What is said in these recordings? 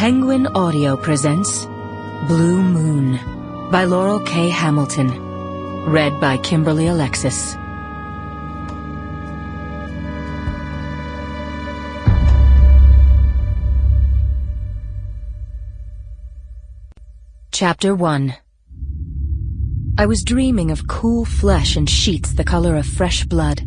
Penguin Audio presents Blue Moon by Laurell K. Hamilton. Read by Kimberly Alexis. Chapter 1. I was dreaming of cool flesh and sheets the color of fresh blood.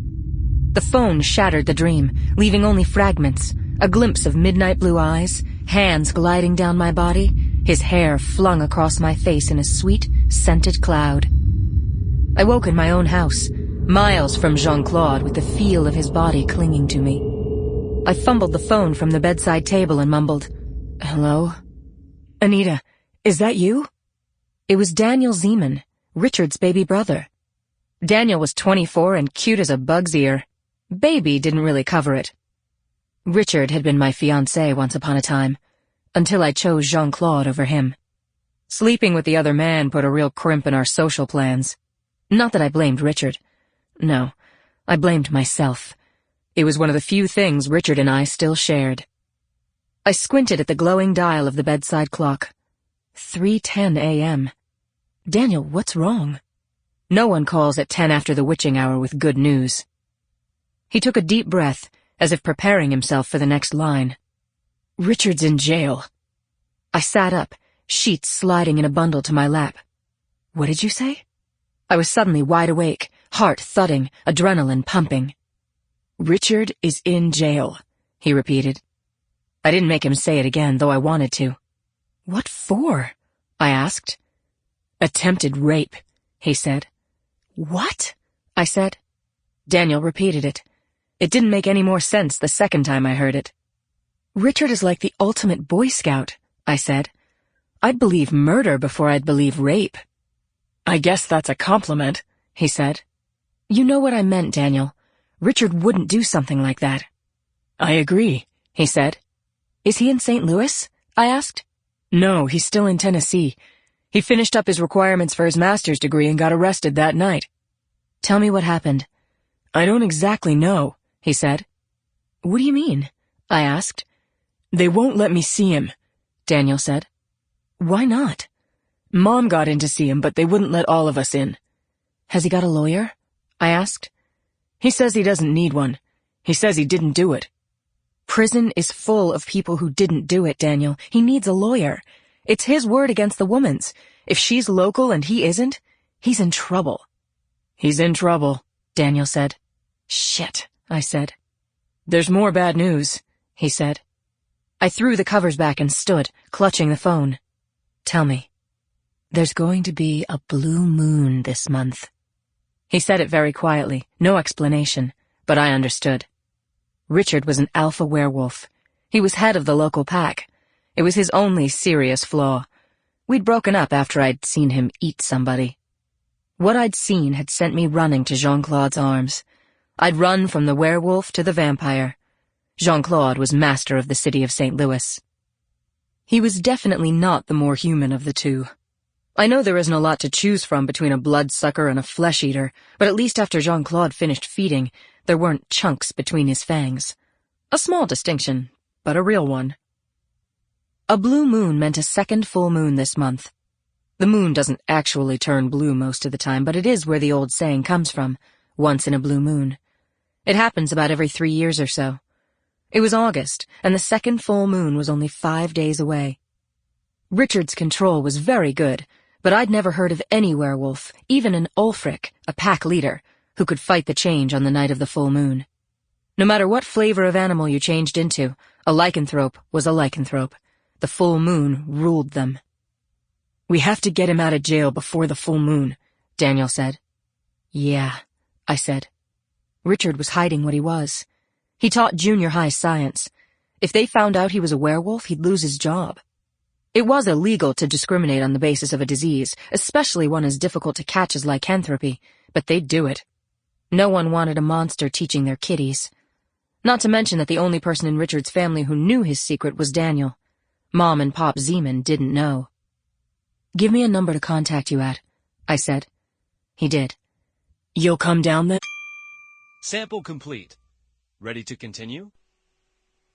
The phone shattered the dream, leaving only fragments, a glimpse of midnight blue eyes, hands gliding down my body, his hair flung across my face in a sweet, scented cloud. I woke in my own house, miles from Jean-Claude, with the feel of his body clinging to me. I fumbled the phone from the bedside table and mumbled, "Hello? Anita, is that you?" It was Daniel Zeman, Richard's baby brother. Daniel was 24 and cute as a bug's ear. Baby didn't really cover it. Richard had been my fiancé once upon a time, until I chose Jean-Claude over him. Sleeping with the other man put a real crimp in our social plans. Not that I blamed Richard. No, I blamed myself. It was one of the few things Richard and I still shared. I squinted at the glowing dial of the bedside clock. 3:10 a.m. Daniel, what's wrong? No one calls at 10 after the witching hour with good news. He took a deep breath, as if preparing himself for the next line. Richard's in jail. I sat up, sheets sliding in a bundle to my lap. What did you say? I was suddenly wide awake, heart thudding, adrenaline pumping. Richard is in jail, he repeated. I didn't make him say it again, though I wanted to. What for? I asked. Attempted rape, he said. What? I said. Daniel repeated it. It didn't make any more sense the second time I heard it. Richard is like the ultimate Boy Scout, I said. I'd believe murder before I'd believe rape. I guess that's a compliment, he said. You know what I meant, Daniel. Richard wouldn't do something like that. I agree, he said. Is he in St. Louis? I asked. No, he's still in Tennessee. He finished up his requirements for his master's degree and got arrested that night. Tell me what happened. I don't exactly know, he said. What do you mean? I asked. They won't let me see him, Daniel said. Why not? Mom got in to see him, but they wouldn't let all of us in. Has he got a lawyer? I asked. He says he doesn't need one. He says he didn't do it. Prison is full of people who didn't do it, Daniel. He needs a lawyer. It's his word against the woman's. If she's local and he isn't, he's in trouble. He's in trouble, Daniel said. Shit, I said. There's more bad news, he said. I threw the covers back and stood, clutching the phone. Tell me. There's going to be a blue moon this month. He said it very quietly, no explanation, but I understood. Richard was an alpha werewolf. He was head of the local pack. It was his only serious flaw. We'd broken up after I'd seen him eat somebody. What I'd seen had sent me running to Jean-Claude's arms. I'd run from the werewolf to the vampire. Jean-Claude was master of the city of St. Louis. He was definitely not the more human of the two. I know there isn't a lot to choose from between a bloodsucker and a flesh-eater, but at least after Jean-Claude finished feeding, there weren't chunks between his fangs. A small distinction, but a real one. A blue moon meant a second full moon this month. The moon doesn't actually turn blue most of the time, but it is where the old saying comes from, once in a blue moon. It happens about every 3 years or so. It was August, and the second full moon was only 5 days away. Richard's control was very good, but I'd never heard of any werewolf, even an Ulfric, a pack leader, who could fight the change on the night of the full moon. No matter what flavor of animal you changed into, a lycanthrope was a lycanthrope. The full moon ruled them. We have to get him out of jail before the full moon, Daniel said. Yeah, I said. Richard was hiding what he was. He taught junior high science. If they found out he was a werewolf, he'd lose his job. It was illegal to discriminate on the basis of a disease, especially one as difficult to catch as lycanthropy, but they'd do it. No one wanted a monster teaching their kiddies. Not to mention that the only person in Richard's family who knew his secret was Daniel. Mom and Pop Zeman didn't know. Give me a number to contact you at, I said. He did. You'll come down then? Sample complete. Ready to continue?